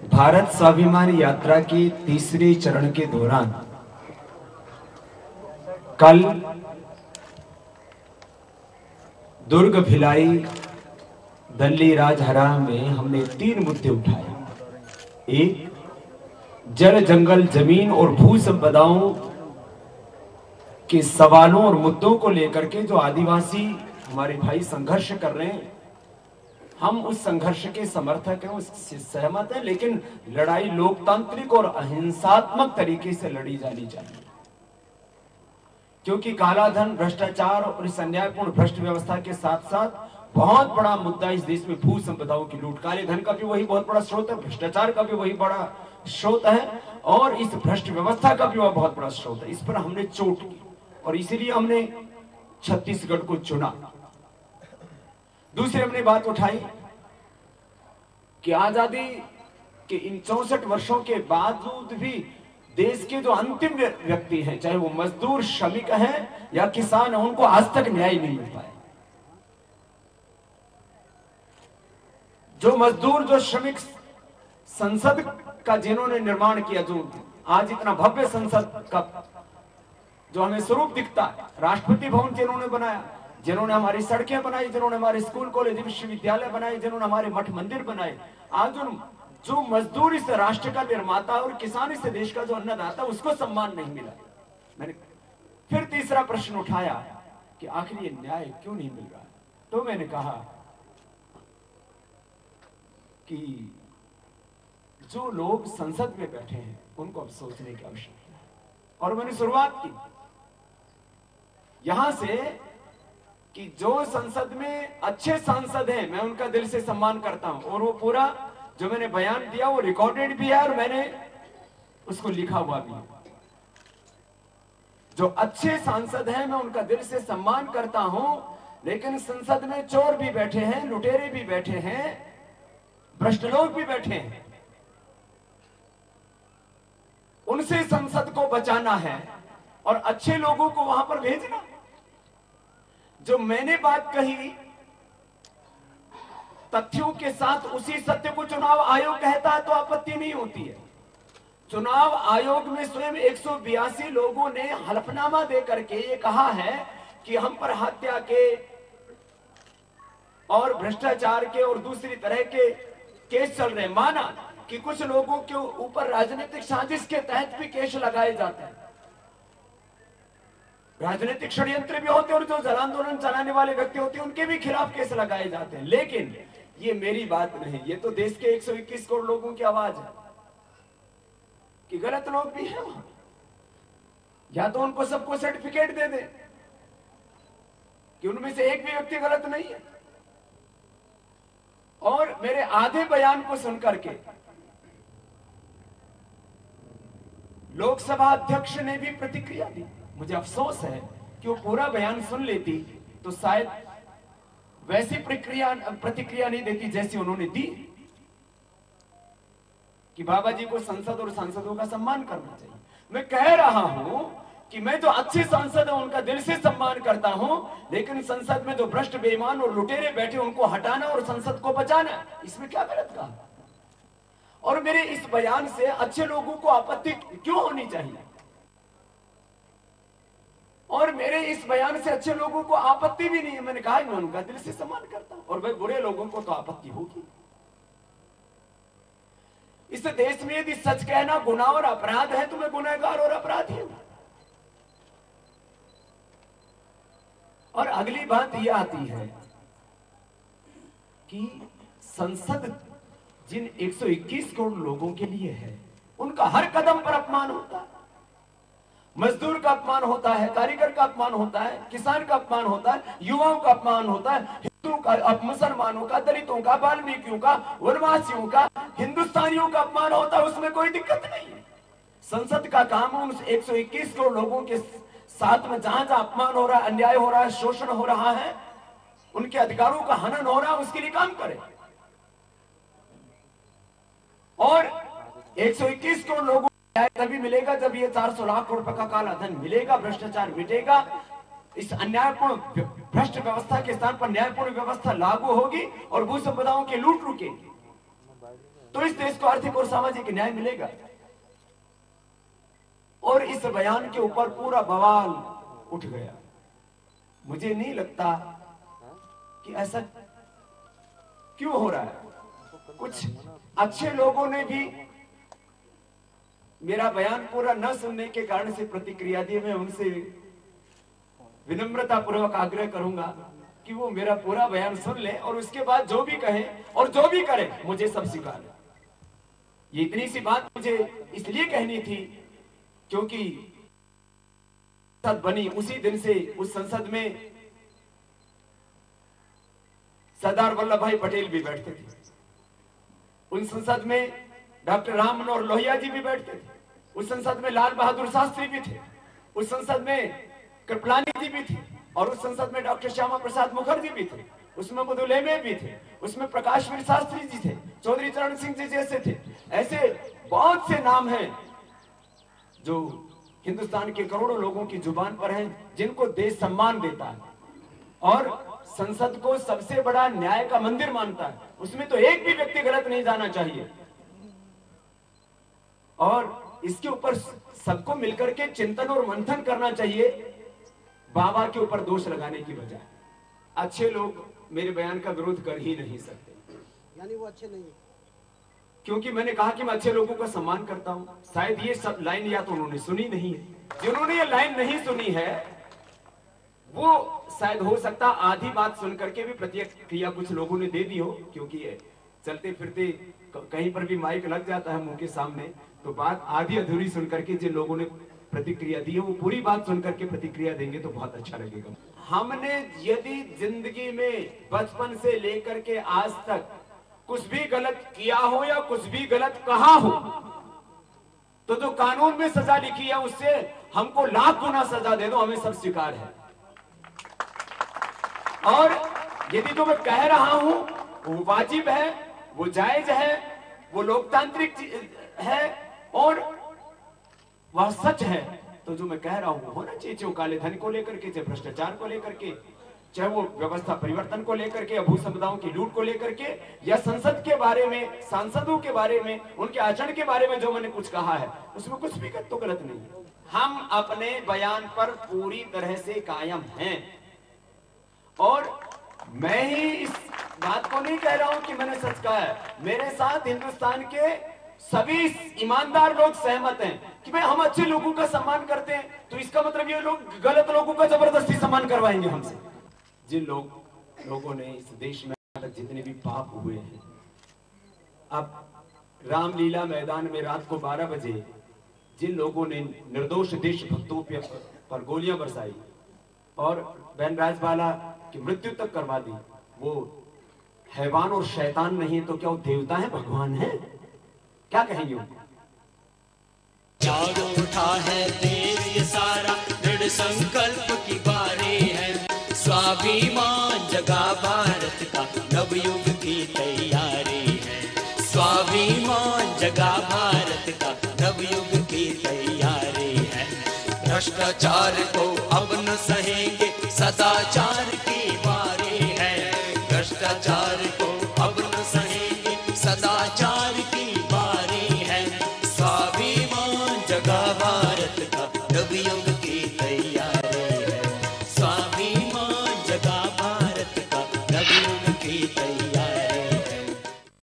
भारत स्वाभिमान यात्रा की तीसरे चरण के दौरान कल दुर्ग, भिलाई, दल्ली, राजहरा में हमने 3 मुद्दे उठाए। एक, जल, जंगल, जमीन और भू संपदाओं के सवालों और मुद्दों को लेकर के जो आदिवासी हमारे भाई संघर्ष कर रहे हैं, हम उस संघर्ष के समर्थक हैं, उससे सहमत हैं, लेकिन लड़ाई लोकतांत्रिक और अहिंसात्मक तरीके से लड़ी जानी चाहिए। क्योंकि काला धन, भ्रष्टाचार और इस अन्यायपूर्ण भ्रष्ट व्यवस्था के साथ साथ बहुत बड़ा मुद्दा इस देश में भू संपदाओं की लूट। काले धन का भी वही बहुत बड़ा स्रोत है, भ्रष्टाचार का भी वही बड़ा स्रोत है, और इस भ्रष्ट व्यवस्था का भी वह बहुत बड़ा स्रोत है। इस पर हमने चोट की और इसीलिए हमने छत्तीसगढ़ को चुना। दूसरी हमने बात उठाई कि आजादी के इन 64 वर्षों के बावजूद भी देश के जो अंतिम व्यक्ति हैं, चाहे वो मजदूर, श्रमिक हैं या किसान हैं, उनको आज तक न्याय नहीं मिल पाया। जो मजदूर, जो श्रमिक, संसद का जिन्होंने निर्माण किया, जो आज इतना भव्य संसद का जो हमें स्वरूप दिखता है, राष्ट्रपति भवन जिन्होंने बनाया, जिन्होंने हमारी सड़कें बनाई, जिन्होंने हमारे स्कूल, कॉलेज, विश्वविद्यालय बनाए, जिन्होंने हमारे मठ मंदिर बनाए, आज जो मजदूर इस राष्ट्र का निर्माता और किसान इस देश का जो अन्नदाता, उसको सम्मान नहीं मिला। मैंने फिर तीसरा प्रश्न उठाया कि आखिर ये न्याय क्यों नहीं मिल रहा। तो मैंने कहा कि जो लोग संसद में बैठे हैं उनको अब सोचने की आवश्यकता है। और मैंने शुरुआत की यहां से कि जो संसद में अच्छे सांसद हैं, मैं उनका दिल से सम्मान करता हूं, और वो पूरा जो मैंने बयान दिया वो रिकॉर्डेड भी है और मैंने उसको लिखा हुआ भी है। जो अच्छे सांसद हैं मैं उनका दिल से सम्मान करता हूं, लेकिन संसद में चोर भी बैठे हैं, लुटेरे भी बैठे हैं, भ्रष्ट लोग भी बैठे हैं। उनसे संसद को बचाना है और अच्छे लोगों को वहां पर भेजना। जो मैंने बात कही तथ्यों के साथ, उसी सत्य को चुनाव आयोग कहता है तो आपत्ति नहीं होती है। चुनाव आयोग में स्वयं 182 लोगों ने हलफनामा देकर के ये कहा है कि हम पर हत्या के और भ्रष्टाचार के और दूसरी तरह के केस चल रहे हैं। माना कि कुछ लोगों के ऊपर राजनीतिक साजिश के तहत भी केस लगाए जाते हैं, राजनीतिक षड्यंत्र भी होते हैं, और जो जन आंदोलन चलाने वाले व्यक्ति होते हैं उनके भी खिलाफ केस लगाए जाते हैं। लेकिन ये मेरी बात नहीं, ये तो देश के 121 करोड़ लोगों की आवाज है कि गलत लोग भी हैं वहां। या तो उनको सबको सर्टिफिकेट दे दे कि उनमें से एक भी व्यक्ति गलत नहीं है। और मेरे आधे बयान को सुनकर के लोकसभा अध्यक्ष ने भी प्रतिक्रिया दी। मुझे अफसोस है कि वो पूरा बयान सुन लेती तो शायद वैसी प्रतिक्रिया नहीं देती जैसी उन्होंने दी कि बाबा जी को संसद और सांसदों का सम्मान करना चाहिए। मैं कह रहा हूं कि मैं जो अच्छे सांसद हैं उनका दिल से सम्मान करता हूं, लेकिन संसद में जो भ्रष्ट, बेईमान और लुटेरे बैठे उनको हटाना और संसद को बचाना, इसमें क्या गलत कहा। और मेरे इस बयान से अच्छे लोगों को आपत्ति क्यों होनी चाहिए, और मेरे इस बयान से अच्छे लोगों को आपत्ति भी नहीं है। मैंने कहा मैं उनका दिल से सम्मान करता हूं, और भाई बुरे लोगों को तो आपत्ति होगी। इस देश में यदि सच कहना गुनाह और अपराध है तो मैं गुनहगार और अपराधी हूं। और अगली बात यह आती है कि संसद जिन 121 करोड़ लोगों के लिए है, उनका हर कदम पर अपमान होता है। मजदूर का अपमान होता है, कारीगर का अपमान होता है, किसान का अपमान होता है, युवाओं का अपमान होता है, हिंदुओं का, मुसलमानों का, दलितों का, वाल्मीकियों का, वनवासियों का, हिंदुस्तानियों का अपमान होता है। उसमें कोई दिक्कत नहीं है। संसद का काम उन 121 करोड़ लोगों के साथ में जहां जहां अपमान हो रहा है, अन्याय हो रहा है, शोषण हो रहा है, उनके अधिकारों का हनन हो रहा है, उसके लिए काम करे। और 121 करोड़ लोगों तभी मिलेगा जब ये 400 लाख करोड़ रुपए का काला धन मिलेगा, भ्रष्टाचार मिटेगा, इस अन्यायपूर्ण भ्रष्ट व्यवस्था के स्थान पर न्यायपूर्ण व्यवस्था लागू होगी और भू संपदाओं की लूट रुकेगी। तो इस देश को आर्थिक और सामाजिक न्याय मिलेगा। और इस बयान के ऊपर पूरा बवाल उठ गया। मुझे नहीं लगता कि ऐसा क्यों हो रहा है। कुछ अच्छे लोगों ने भी मेरा बयान पूरा न सुनने के कारण से प्रतिक्रिया दी। मैं उनसे विनम्रता पूर्वक आग्रह करूंगा कि वो मेरा पूरा बयान सुन ले और उसके बाद जो भी कहें और जो भी करें मुझे सब स्वीकार है। ये इतनी सी बात मुझे इसलिए कहनी थी क्योंकि संसद बनी उसी दिन से उस संसद में सरदार वल्लभ भाई पटेल भी बैठते थे। उन संसद में डॉक्टर राम मनोहर लोहिया जी भी बैठते थे। उस संसद में लाल बहादुर शास्त्री भी थे। उस संसद में कृपलानी जी भी थे और उस संसद में डॉक्टर श्यामा प्रसाद मुखर्जी भी थे। उसमें मुदुलेमे भी थे। उसमें प्रकाश वीर शास्त्री जी थे। चौधरी चरण सिंह जी जैसे थे। ऐसे बहुत से नाम हैं जो हिंदुस्तान के करोड़ों लोगों की जुबान पर हैं, जिनको देश सम्मान देता है और संसद को सबसे बड़ा न्याय का मंदिर मानता है। उसमें तो एक भी व्यक्ति गलत नहीं जाना चाहिए और इसके ऊपर सबको मिलकर के चिंतन और मंथन करना चाहिए, बाबा के ऊपर दोष लगाने की बजाय। अच्छे लोग मेरे बयान का विरोध कर ही नहीं सकते, यानी वो अच्छे नहीं, क्योंकि मैंने कहा कि मैं अच्छे लोगों का सम्मान करता हूं। शायद ये सब लाइन या तो उन्होंने सुनी नहीं है। जिन्होंने ये लाइन नहीं सुनी है वो शायद हो सकता आधी बात सुन करके भी प्रतिक्रिया कुछ लोगों ने दे दी हो, क्योंकि चलते फिरते कहीं पर भी माइक लग जाता है मुंह के सामने, तो बात आधी अधूरी सुन करके जिन लोगों ने प्रतिक्रिया दी है वो पूरी बात सुन करके प्रतिक्रिया देंगे तो बहुत अच्छा लगेगा। हमने यदि जिंदगी में बचपन से लेकर के आज तक कुछ भी गलत किया हो या कुछ भी गलत कहा हो तो जो कानून में सजा लिखी है उससे हमको लाख गुना सजा दे दो, हमें सब स्वीकार है। और यदि जो मैं कह रहा हूं वो वाजिब है, वो जायज है, वो लोकतांत्रिक है और वह सच है, तो जो मैं कह रहा हूं वो होना चाहिए। चाहे काले धन को लेकर के, चाहे भ्रष्टाचार को लेकर के, चाहे वो व्यवस्था परिवर्तन को लेकर के, भू समुदायों की लूट को लेकर के, या संसद के बारे में, सांसदों के बारे में, उनके आचरण के बारे में जो मैंने कुछ कहा है उसमें कुछ भी तो गलत नहीं है। हम अपने बयान पर पूरी तरह से कायम हैं और मैं ही इस बात को नहीं कह रहा हूं कि मैंने सच कहा है। मेरे साथ हिंदुस्तान के सभी ईमानदार लोग सहमत हैं कि भाई हम अच्छे लोगों का सम्मान करते हैं, तो इसका मतलब ये लोग गलत लोगों का जबरदस्ती सम्मान करवाएंगे हमसे। जिन लोगों ने इस देश में तक जितने भी पाप हुए हैं, अब रामलीला मैदान में रात को 12 बजे जिन लोगों ने निर्दोष देशभक्तों पर गोलियां बरसाई और बहन राजबाला की मृत्यु तक करवा दी, वो हैवान और शैतान नहीं तो क्या वो देवता है, भगवान है? क्या कहेंगे उनको? जागो उठा है देश ये सारा, दृढ़ संकल्प की बारी है। स्वाभिमान जगा भारत का, नवयुग की तैयारी है। स्वाभिमान जगा भारत का, नवयुग की तैयारी है। भ्रष्टाचार को अब न सहेंगे, सदाचार की बारी है। भ्रष्टाचार को अब न सहेंगे, सदाचार की बारी है। स्वाभिमान जगा भारत का, नवयुग की तैयारी है। स्वाभिमान जगा भारत का, नवयुग की तैयारी।